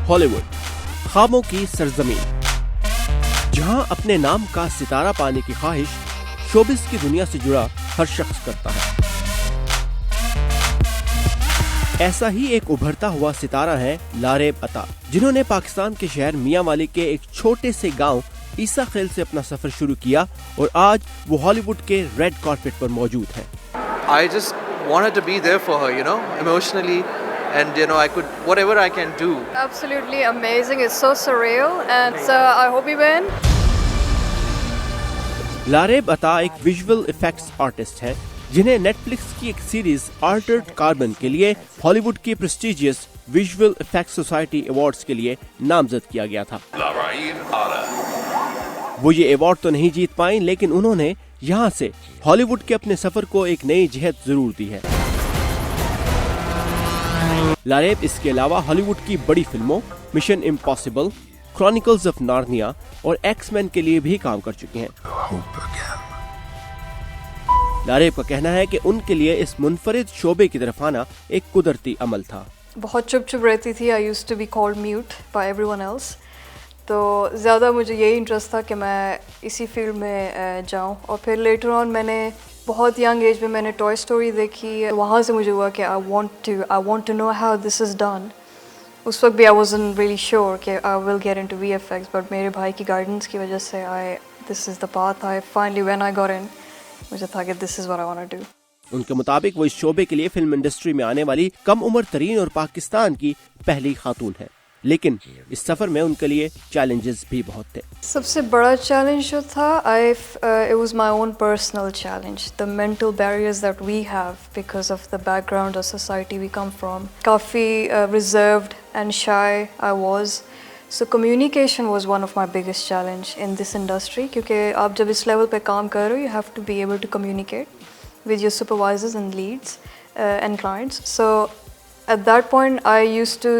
ہالی ووڈ، خوابوں کی سرزمین، جہاں اپنے نام کا ستارہ پانے کی خواہش شوبز کی دنیا سے جڑا ہر شخص کرتا ہے۔ ایسا ہی ایک ابھرتا ہوا ستارہ ہے لاریب عطا، جنہوں نے پاکستان کے شہر میاں والی کے ایک چھوٹے سے گاؤں عیسیٰ خیل سے اپنا سفر شروع کیا اور آج وہ ہالی ووڈ کے ریڈ کارپیٹ پر موجود ہیں۔ I just wanted to be there for her, emotionally, and I could whatever I can do. Absolutely amazing. It's so surreal, and I hope we win. Laraib عطا ایک ویژول ایفیکٹس آرٹسٹ ہیں، جنہیں net flicks کی ایک series altered carbon کے لیے Hollywood کی prestigious visual effects society awards کے لیے نامزد کیا گیا تھا۔ وہ یہ ایوارڈ تو نہیں جیت پائیں، لیکن انہوں نے یہاں سے ہالی ووڈ کے اپنے سفر کو ایک نئی جہت ضرور دی ہے۔ لاریب اس کے علاوہ ہالی ووڈ کی بڑی فلموں مشن امپاسبل، کرونیکلز آف نارنیا اور ایکس مین کے لیے بھی کام کر چکی ہیں۔ لاریب کا کہنا ہے کہ ان کے لیے اس منفرد شعبے کی طرف آنا ایک قدرتی عمل تھا۔ بہت چپ چپ رہتی تھی، I used to be called mute by everyone else. تو زیادہ مجھے یہی انٹرسٹ تھا کہ میں اسی فیلڈ میں جاؤں، اور پھر لیٹر آن میں نے بہت ینگ ایج میں نے ٹوائے اسٹوری دیکھی، وہاں سے مجھے ہوا کہ I want to know how this is done. اس وقت بھی I wasn't really sure کہ I will get into VFX, but میرے بھائی کی گائیڈنس کی وجہ سے this is the path. When I got in, مجھے تھا کہ this is what I want to do. ان کے مطابق وہ اس شعبے کے لیے فلم انڈسٹری میں آنے والی کم عمر ترین اور پاکستان کی پہلی خاتون ہے، لیکن اس سفر میں ان کے لیے چیلنجز بھی بہت تھے۔ سب سے بڑا چیلنج جو تھا it was my own personal challenge, the mental barriers that we have because of the background of society we come from. Coffee reserved and shy I was. So communication was one of my biggest challenge in this industry, کیونکہ آپ جب اس level پہ کام کر رہے ہو you have to be able to communicate with your supervisors and leads and clients. So at that point I used to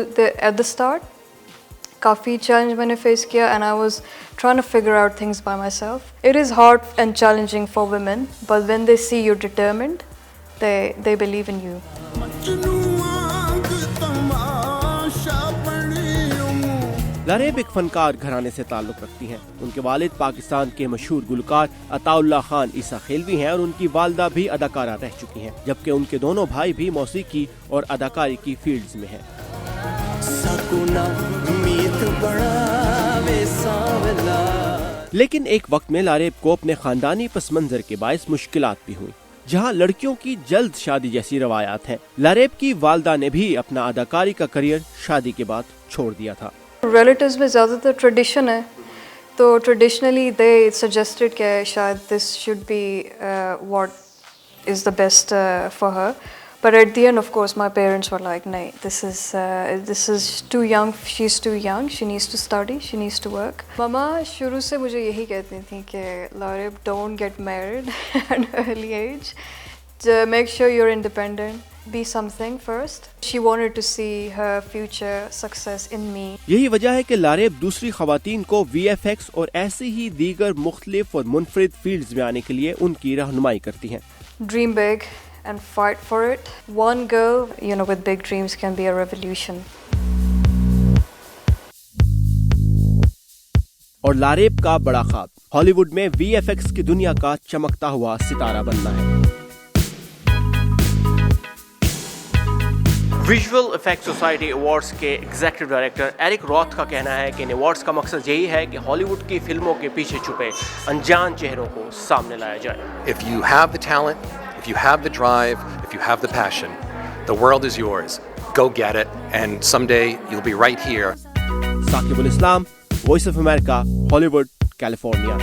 at the start coffee challenge میں نے face کیا and I was trying to figure out things by myself. It is hard and challenging for women, but when they see you're determined, they believe in you. Laraib ایک فنکار گھرانے سے تعلق رکھتی ہیں۔ ان کے والد پاکستان کے مشہور گلوکار عطا اللہ خان عیسیٰ خیلوی ہیں اور ان کی والدہ بھی اداکارہ رہ چکی ہیں، جبکہ ان کے دونوں بھائی بھی موسیقی اور اداکاری کی فیلڈز میں ہیں۔ لیکن ایک وقت میں لاریب کو اپنے خاندانی پس منظر کے باعث مشکلات بھی ہوئیں، جہاں لڑکیوں کی جلد شادی جیسی روایات ہیں۔ لاریب کی والدہ نے بھی اپنا اداکاری کا کریئر شادی کے بعد چھوڑ دیا تھا۔ ریلیٹیوز میں زیادہ تر ٹریڈیشن ہے، تو ٹریڈیشنلی دے سجیسٹڈ کہ شاید this should be what is the best for her, but at the end of course my parents were like نہیں، this is too young, she is too young, she needs to study, she needs to work. ماما شروع سے مجھے یہی کہتی تھیں کہ Laraib don't get married at early age, make sure you are independent, be something first. She wanted to see her future success in me. یہی وجہ ہے کہ لاریب دوسری خواتین کو وی ایف ایکس اور ایسی ہی دیگر مختلف اور منفرد فیلڈز میں آنے کے لیے ان کی رہنمائی کرتی ہیں۔ Dream big and fight for it. One girl, with big dreams can be a revolution. اور لاریب کا بڑا خواب ہالی ووڈ میں وی ایف ایکس کی دنیا کا چمکتا ہوا ستارہ بننا ہے۔ ویژول ایفیکٹ سوسائٹی ایوارڈز کے ایگزیکٹو ڈائریکٹر ایرک روتھ کا کہنا ہے کہ ان ایوارڈز کا مقصد یہی ہے کہ ہالی ووڈ کی فلموں کے پیچھے چھپے انجان چہروں کو سامنے لایا جائے۔ If you have the talent, if you have the drive, if you have the passion, the world is yours. Go get it, and someday you'll be right here. Saqib الاسلام، وائس آف امریکہ، ہالی would, California.